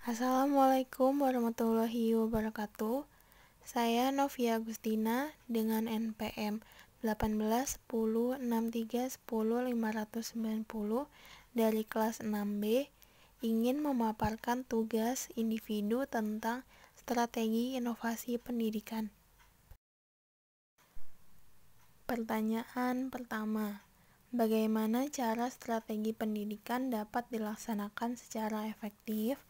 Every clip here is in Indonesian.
Assalamualaikum warahmatullahi wabarakatuh. Saya Novia Agustina dengan NPM 181063100590 dari kelas 6B ingin memaparkan tugas individu tentang strategi inovasi pendidikan. Pertanyaan pertama, bagaimana cara strategi pendidikan dapat dilaksanakan secara efektif?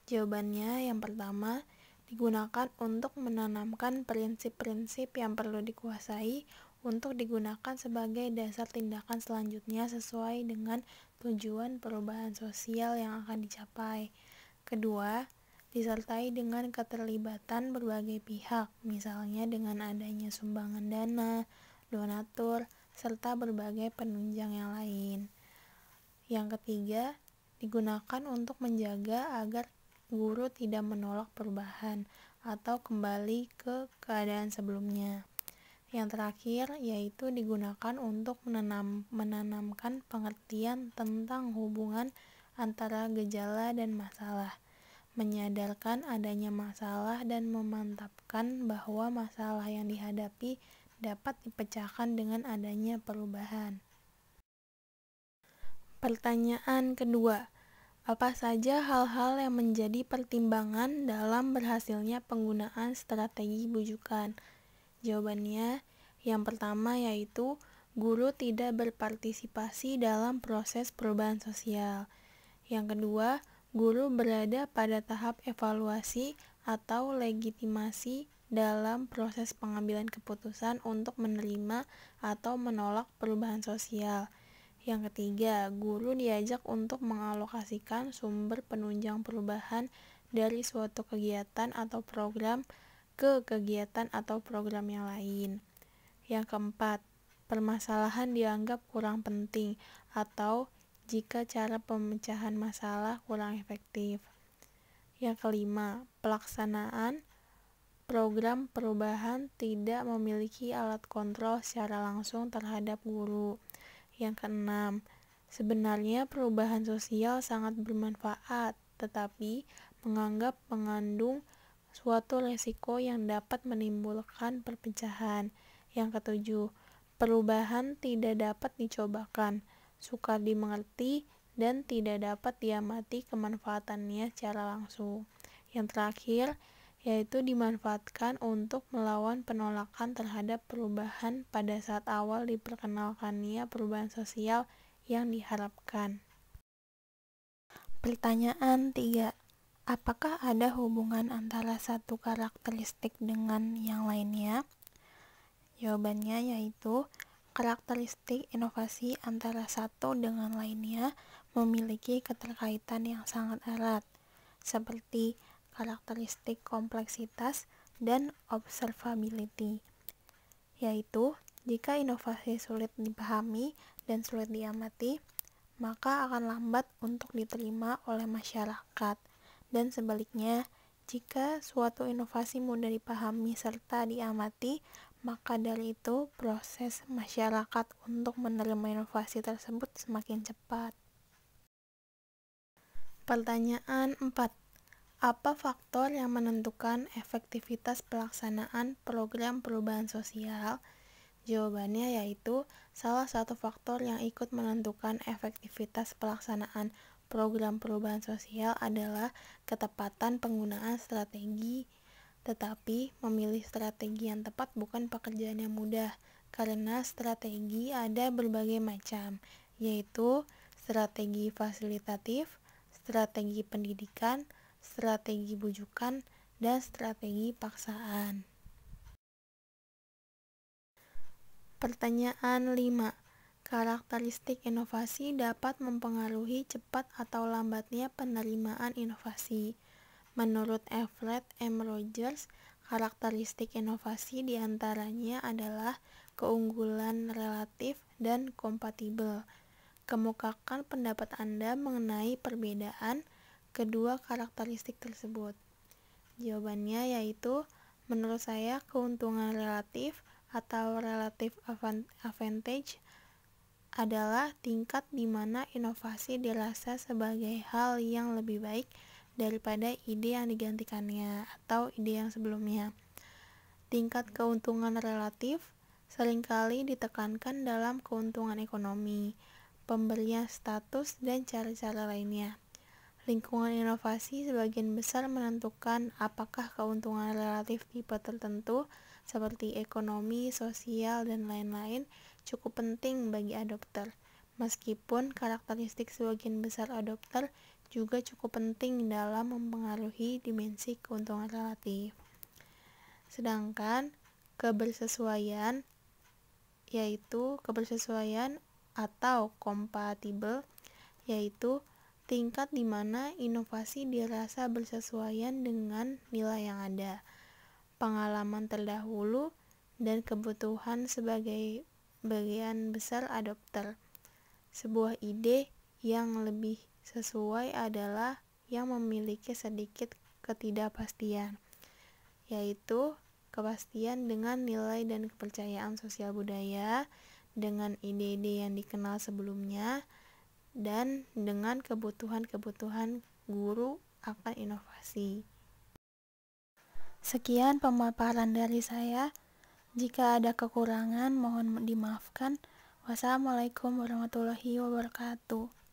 Jawabannya yang pertama, digunakan untuk menanamkan prinsip-prinsip yang perlu dikuasai untuk digunakan sebagai dasar tindakan selanjutnya sesuai dengan tujuan perubahan sosial yang akan dicapai. Kedua, disertai dengan keterlibatan berbagai pihak, misalnya dengan adanya sumbangan dana, donatur, serta berbagai penunjang yang lain. Yang ketiga, digunakan untuk menjaga agar guru tidak menolak perubahan atau kembali ke keadaan sebelumnya. Yang terakhir, yaitu digunakan untuk menanamkan pengertian tentang hubungan antara gejala dan masalah, menyadarkan adanya masalah dan memantapkan bahwa masalah yang dihadapi dapat dipecahkan dengan adanya perubahan. Pertanyaan kedua, apa saja hal-hal yang menjadi pertimbangan dalam berhasilnya penggunaan strategi bujukan? Jawabannya, yang pertama yaitu guru tidak berpartisipasi dalam proses perubahan sosial. Yang kedua, guru berada pada tahap evaluasi atau legitimasi dalam proses pengambilan keputusan untuk menerima atau menolak perubahan sosial. Yang ketiga, guru diajak untuk mengalokasikan sumber penunjang perubahan dari suatu kegiatan atau program ke kegiatan atau program yang lain. Yang keempat, permasalahan dianggap kurang penting atau jika cara pemecahan masalah kurang efektif. Yang kelima, pelaksanaan program perubahan tidak memiliki alat kontrol secara langsung terhadap guru. Yang keenam, sebenarnya perubahan sosial sangat bermanfaat, tetapi mengandung suatu resiko yang dapat menimbulkan perpecahan. Yang ketujuh, perubahan tidak dapat dicobakan, sukar dimengerti, dan tidak dapat diamati kemanfaatannya secara langsung. Yang terakhir, yaitu dimanfaatkan untuk melawan penolakan terhadap perubahan pada saat awal diperkenalkannya perubahan sosial yang diharapkan. Pertanyaan 3. Apakah ada hubungan antara satu karakteristik dengan yang lainnya? Jawabannya yaitu karakteristik inovasi antara satu dengan lainnya memiliki keterkaitan yang sangat erat, seperti karakteristik kompleksitas dan observability, yaitu jika inovasi sulit dipahami dan sulit diamati, maka akan lambat untuk diterima oleh masyarakat, dan sebaliknya, jika suatu inovasi mudah dipahami serta diamati, maka dari itu proses masyarakat untuk menerima inovasi tersebut semakin cepat. Pertanyaan 4. Apa faktor yang menentukan efektivitas pelaksanaan program perubahan sosial? Jawabannya yaitu salah satu faktor yang ikut menentukan efektivitas pelaksanaan program perubahan sosial adalah ketepatan penggunaan strategi. Tetapi memilih strategi yang tepat bukan pekerjaan yang mudah, karena strategi ada berbagai macam, yaitu strategi fasilitatif, strategi pendidikan, strategi bujukan, dan strategi paksaan. Pertanyaan 5. Karakteristik inovasi dapat mempengaruhi cepat atau lambatnya penerimaan inovasi. Menurut Everett M. Rogers, karakteristik inovasi diantaranya adalah keunggulan relatif dan kompatibel. Kemukakan pendapat Anda mengenai perbedaan kedua karakteristik tersebut. Jawabannya yaitu, menurut saya keuntungan relatif atau relative advantage adalah tingkat di mana inovasi dirasa sebagai hal yang lebih baik daripada ide yang digantikannya atau ide yang sebelumnya. Tingkat keuntungan relatif seringkali ditekankan dalam keuntungan ekonomi, pemberian status, dan cara-cara lainnya. Lingkungan inovasi sebagian besar menentukan apakah keuntungan relatif tipe tertentu seperti ekonomi, sosial, dan lain-lain cukup penting bagi adopter. Meskipun karakteristik sebagian besar adopter juga cukup penting dalam mempengaruhi dimensi keuntungan relatif. Sedangkan kebersesuaian atau kompatibel yaitu tingkat di mana inovasi dirasa bersesuaian dengan nilai yang ada, pengalaman terdahulu, dan kebutuhan sebagai bagian besar adopter. Sebuah ide yang lebih sesuai adalah yang memiliki sedikit ketidakpastian, yaitu kepastian dengan nilai dan kepercayaan sosial budaya, dengan ide-ide yang dikenal sebelumnya, dan dengan kebutuhan-kebutuhan guru akan inovasi. Sekian pemaparan dari saya. Jika ada kekurangan, mohon dimaafkan. Wassalamualaikum warahmatullahi wabarakatuh.